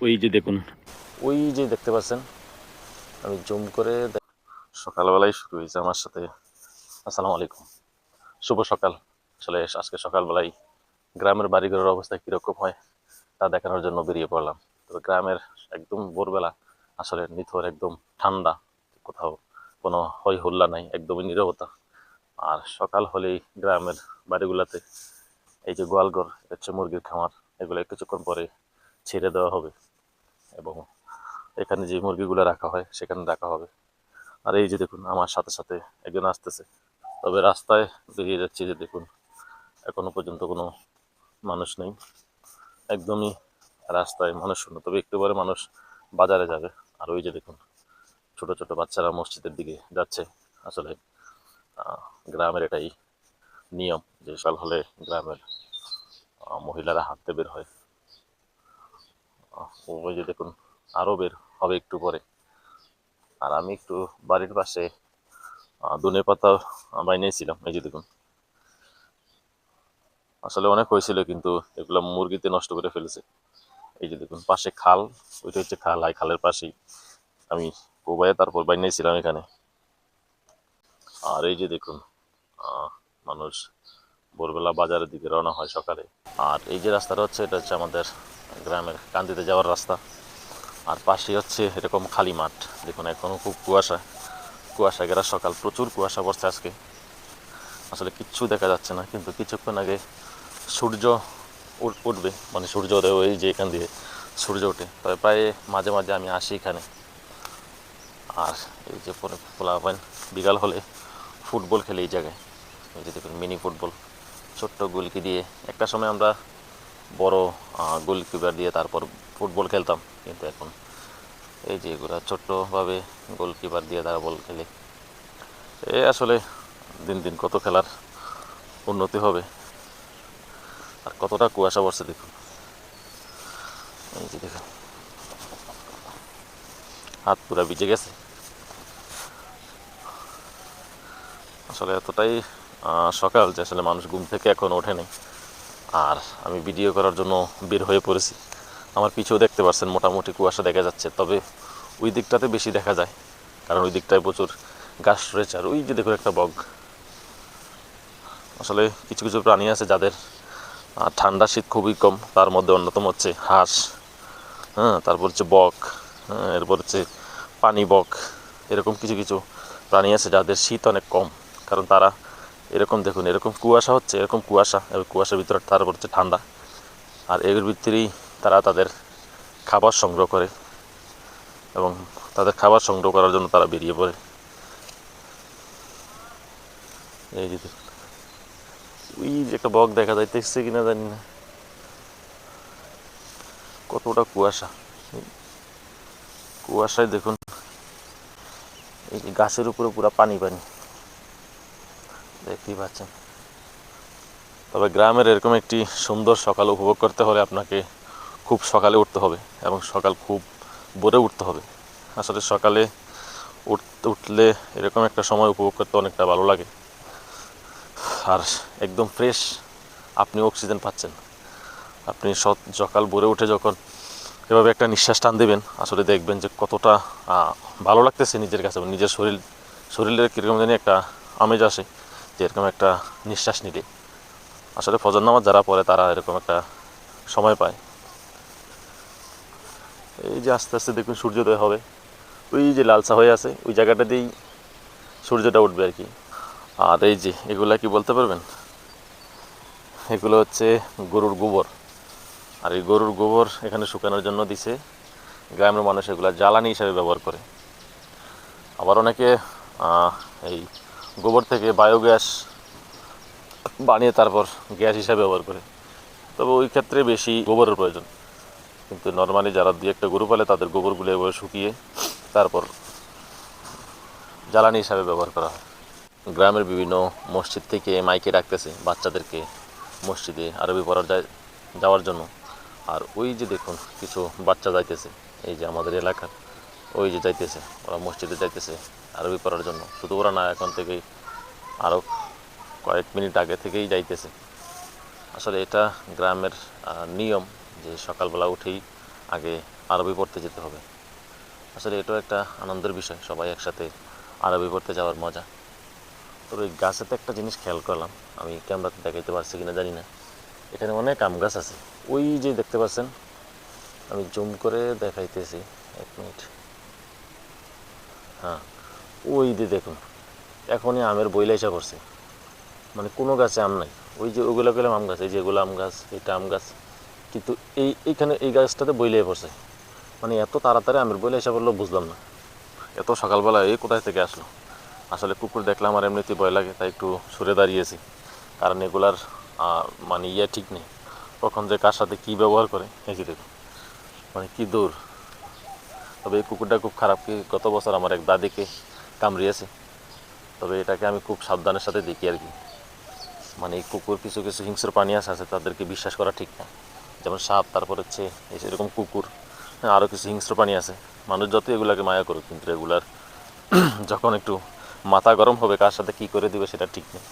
ওই যে দেখুন, ওই যে দেখতে পাচ্ছেন, আমি জুম করে সকালবেলায় শুরু হয়েছে আমার সাথে। আসসালামু আলাইকুম, শুভ সকাল। আসলে আজকে সকালবেলায় গ্রামের বাড়িঘরের অবস্থা কীরকম হয় তা দেখানোর জন্য বেরিয়ে পড়লাম। তবে গ্রামের একদম ভোরবেলা আসলে নিথর, একদম ঠান্ডা, কোথাও কোনো হই হুল্লা নাই, একদমই নীরবতা। আর সকাল হলেই গ্রামের বাড়িগুলোতে এই যে গোয়ালঘর, এটা হচ্ছে মুরগির খামার, এগুলো কিছুক্ষণ পরে ছেড়ে দেওয়া হবে এবং এখানে যে মুরগিগুলো রাখা হয় সেখানে রাখা হবে। আর এই যে দেখুন, আমার সাথে সাথে একজন আসতেছে। তবে রাস্তায় বেরিয়ে যাচ্ছে, যে দেখুন এখনো পর্যন্ত কোনো মানুষ নেই, একদমই রাস্তায় মানুষ শূন্য। তবে একটু পরে মানুষ বাজারে যাবে। আর ওই যে দেখুন, ছোট ছোট বাচ্চারা মসজিদের দিকে যাচ্ছে। আসলে গ্রামের এটাই নিয়ম যে সকাল হলে গ্রামের মহিলারা হাঁটতে বের হয়। ওই যে দেখুন, আরও বের হবে একটু পরে। আর আমি একটু বাড়ির পাশে ধনে পাতা বাইনিয়েছিলাম, এই যে দেখুন। আসলে অনেক হয়েছিল, কিন্তু এগুলো মুরগিতে নষ্ট করে ফেলেছে। এই যে দেখুন, পাশে খাল, ওইটা হচ্ছে খাল, আর খালের পাশেই আমি কোবাইয়ে তারপর বাইনিয়েছিলাম এখানে। আর এই যে দেখুন, মানুষ ভোরবেলা বাজারের দিকে রওনা হয় সকালে। আর এই যে রাস্তাটা হচ্ছে, এটা হচ্ছে আমাদের গ্রামের কান্দিতে যাওয়ার রাস্তা। আর পাশে হচ্ছে এরকম খালি মাঠ। দেখুন এখনও খুব কুয়াশা, কুয়াশা ঘেরা সকাল, প্রচুর কুয়াশা পড়ছে আজকে। আসলে কিচ্ছু দেখা যাচ্ছে না, কিন্তু কিছুক্ষণ আগে সূর্য উঠবে, মানে সূর্যোদয়, ওই যে এখান দিয়ে সূর্য ওঠে। তবে প্রায় মাঝে মাঝে আমি আসি এখানে। আর এই যে পরে পোলাপান বিকাল হলে ফুটবল খেলে এই জায়গায়। এই যে দেখুন, মিনি ফুটবল, ছোট্ট গোলকি দিয়ে। একটা সময় আমরা বড় গোলকিপার দিয়ে তারপর ফুটবল খেলতাম, কিন্তু এখন এই যে এগুলো ছোট্টভাবে গোলকিপার দিয়ে তারা বল খেলে। এ আসলে দিন দিন কত খেলার উন্নতি হবে। আর কতটা কুয়াশা পড়ছে দেখুন, এই যে দেখুন, হাত পুরা ভিজে গেছে। আসলে এতটাই সকাল যে আসলে মানুষ ঘুম থেকে এখন ওঠেনি। আর আমি ভিডিও করার জন্য বের হয়ে পড়েছি। আমার পিছেও দেখতে পাচ্ছেন মোটামুটি কুয়াশা দেখা যাচ্ছে, তবে ওই দিকটাতে বেশি দেখা যায়, কারণ ওই দিকটায় প্রচুর গাছ রয়েছে। আর ওই যে দেখুন একটা বক। আসলে কিছু কিছু প্রাণী আছে যাদের ঠান্ডা শীত খুবই কম, তার মধ্যে অন্যতম হচ্ছে হাঁস, হ্যাঁ, তারপর হচ্ছে বক, হ্যাঁ, এরপর হচ্ছে পানি বক। এরকম কিছু কিছু প্রাণী আছে যাদের শীত অনেক কম, কারণ তারা এরকম দেখুন, এরকম কুয়াশা হচ্ছে, এরকম কুয়াশা এবং কুয়াশার ভিতরে তারপর হচ্ছে ঠান্ডা। আর এর ভিতরেই তারা তাদের খাবার সংগ্রহ করে এবং তাদের খাবার সংগ্রহ করার জন্য তারা বেরিয়ে পড়ে। এই যে ওই যে একটা বক দেখা যাইতেছে কিনা জানি না, কতটা কুয়াশা। কুয়াশায় দেখুন, এই যে গাছের উপরে পুরো পানি পানি, দেখতেই পাচ্ছেন। তবে গ্রামের এরকম একটি সুন্দর সকাল উপভোগ করতে হলে আপনাকে খুব সকালে উঠতে হবে এবং সকাল খুব ভোরে উঠতে হবে। আসলে সকালে উঠলে এরকম একটা সময় উপভোগ করতে অনেকটা ভালো লাগে। আর একদম ফ্রেশ আপনি অক্সিজেন পাচ্ছেন। আপনি সকাল ভোরে উঠে যখন এভাবে একটা নিঃশ্বাস টান দেবেন, আসলে দেখবেন যে কতটা ভালো লাগতেছে নিজের কাছে, নিজের শরীরের কীরকম জানি একটা আমেজ আসে, যে এরকম একটা নিঃশ্বাস নিলে। আসলে ফজর নামাজ যারা পড়ে তারা এরকম একটা সময় পায়। এই যে আস্তে আস্তে দেখুন সূর্যোদয় হবে, ওই যে লালচা হয়ে আছে ওই জায়গাটা দিয়েই সূর্যটা উঠবে আর কি। আর এই যে এগুলা কি বলতে পারবেন, এগুলো হচ্ছে গরুর গোবর। আর এই গরুর গোবর এখানে শুকানোর জন্য দিছে গ্রামের মানুষ, এগুলো জ্বালানি হিসাবে ব্যবহার করে। আবার অনেকে এই গোবর থেকে বায়োগ্যাস বানিয়ে তারপর গ্যাস হিসাবে ব্যবহার করে। তবে ওই ক্ষেত্রে বেশি গোবরের প্রয়োজন, কিন্তু নর্মালি যারা দুই একটা গরু পালে তাদের গোবরগুলো এভাবে শুকিয়ে তারপর জ্বালানি হিসাবে ব্যবহার করা হয়। গ্রামের বিভিন্ন মসজিদ থেকে মাইকে ডাকতেছে বাচ্চাদেরকে মসজিদে আরবি পড়ার যাওয়ার জন্য। আর ওই যে দেখুন কিছু বাচ্চা যাইতেছে, এই যে আমাদের এলাকার, ওই যে যাইতেছে, ওরা মসজিদে যাইতেছে আরবি পড়ার জন্য। শুধু ওরা না, এখন থেকেই আরও কয়েক মিনিট আগে থেকেই যাইতেছে। আসলে এটা গ্রামের নিয়ম, যে সকালবেলা উঠেই আগে আরবি পড়তে যেতে হবে। আসলে এটাও একটা আনন্দের বিষয়, সবাই একসাথে আরবি পড়তে যাওয়ার মজা। তবে ওই গাছেতে একটা জিনিস খেয়াল করলাম, আমি ক্যামেরাতে দেখাইতে পারছি কিনা জানি না, এখানে অনেক আম গাছ আছে। ওই যে দেখতে পাচ্ছেন, আমি জুম করে দেখাইতেছি, 1 মিনিট। হ্যাঁ, ওই যে দেখুন, এখনই আমের বইলা এসে পড়ছে, মানে কোনো গাছে আম নাই। ওই যে ওগুলো গেলাম আম গাছ, এই যেগুলো আম গাছ, এটা আম গাছ, কিন্তু এইখানে এই গাছটাতে বইলে পড়ছে। মানে এত তাড়াতাড়ি আমের বইলে এসে পড়লো বুঝলাম না, এত সকালবেলা এই কোথায় থেকে আসলো। আসলে কুকুর দেখলে আমার এমনিতেই ভয় লাগে, তাই একটু সরে দাঁড়িয়েছি, কারণ এগুলার মানে ঠিক নেই, কখন যে কার সাথে কী ব্যবহার করে। এই যে দেখুন, মানে কী দূর। তবে এই কুকুরটা খুব খারাপ, কি গত বছর আমার এক দাদিকে কামড়িয়েছে। তবে এটাকে আমি খুব সাবধানের সাথে দেখি আর কি। মানে এই কুকুর, কিছু কিছু হিংস্র প্রাণী আছে তাদেরকে বিশ্বাস করা ঠিক না, যেমন সাপ, তারপর হচ্ছে এরকম কুকুর, হ্যাঁ, আরও কিছু হিংস্র প্রাণী আছে। মানুষ যত এগুলাকে মায়া করুক, কিন্তু এগুলার যখন একটু মাথা গরম হবে, কার সাথে কী করে দিবে সেটা ঠিক নেই।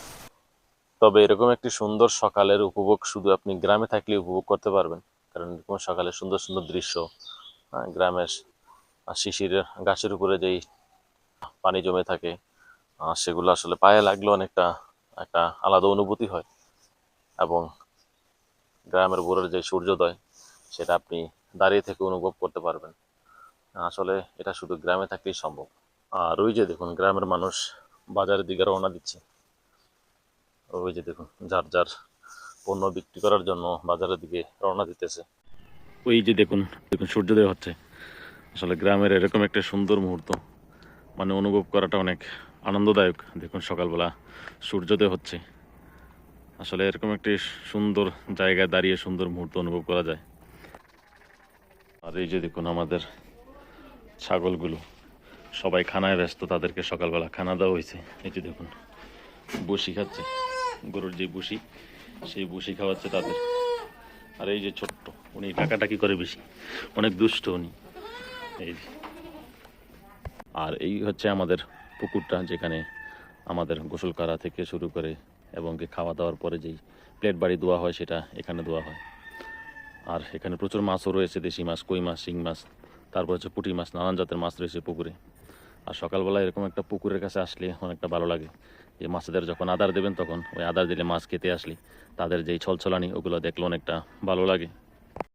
তবে এরকম একটি সুন্দর সকালের উপভোগ শুধু আপনি গ্রামে থাকলে উপভোগ করতে পারবেন, কারণ এরকম সকালে সুন্দর সুন্দর দৃশ্য, গ্রামের শিশির গাছের উপরে যেই পানি জমে থাকে, সেগুলো আসলে পায়ে লাগলে অনেকটা একটা আলাদা অনুভূতি হয়। এবং গ্রামের ভোরের যে সূর্যোদয়, সেটা আপনি দাঁড়িয়ে থেকে অনুভব করতে পারবেন। আসলে এটা শুধু গ্রামে থাকলেই সম্ভব। আর ওই যে দেখুন, গ্রামের মানুষ বাজারের দিকে রওনা দিচ্ছে। ওই যে দেখুন, যার যার পণ্য বিক্রি করার জন্য বাজারের দিকে রওনা দিতেছে। ওই যে দেখুন, দেখুন সূর্যোদয় হচ্ছে। আসলে গ্রামের এরকম একটা সুন্দর মুহূর্ত মানে অনুভব করাটা অনেক আনন্দদায়ক। দেখুন সকালবেলা সূর্যোদয় হচ্ছে, আসলে এরকম একটি সুন্দর জায়গায় দাঁড়িয়ে সুন্দর মুহূর্ত অনুভব করা যায়। আর এই যে দেখুন, আমাদের ছাগলগুলো সবাই খানায় ব্যস্ত, তাদেরকে সকালবেলা খানা দেওয়া হয়েছে। এই যে দেখুন, বসি খাচ্ছে, গরুর যে বসি, সেই বসি খাওয়াচ্ছে তাদের। আর এই যে ছোট্ট, উনি টাকাটাকি করে বেশি, অনেক দুষ্ট উনি। এই যে, আর এই হচ্ছে আমাদের পুকুরটা, যেখানে আমাদের গোসল করা থেকে শুরু করে এবং খাওয়া দাওয়ার পরে যেই প্লেট বাড়ি ধোয়া হয়, সেটা এখানে ধোয়া হয়। আর এখানে প্রচুর মাছও রয়েছে, দেশি মাছ, কই মাছ, শিং মাছ, তারপর হচ্ছে পুঁটি মাছ, নানান জাতের মাছ রয়েছে পুকুরে। আর সকালবেলা এরকম একটা পুকুরের কাছে আসলে অনেকটা ভালো লাগে। যে মাছেদের যখন আদার দেবেন, তখন ওই আদার দিলে মাছ খেতে আসলে তাদের যেই ছলছলানি, ওগুলো দেখলে অনেকটা ভালো লাগে।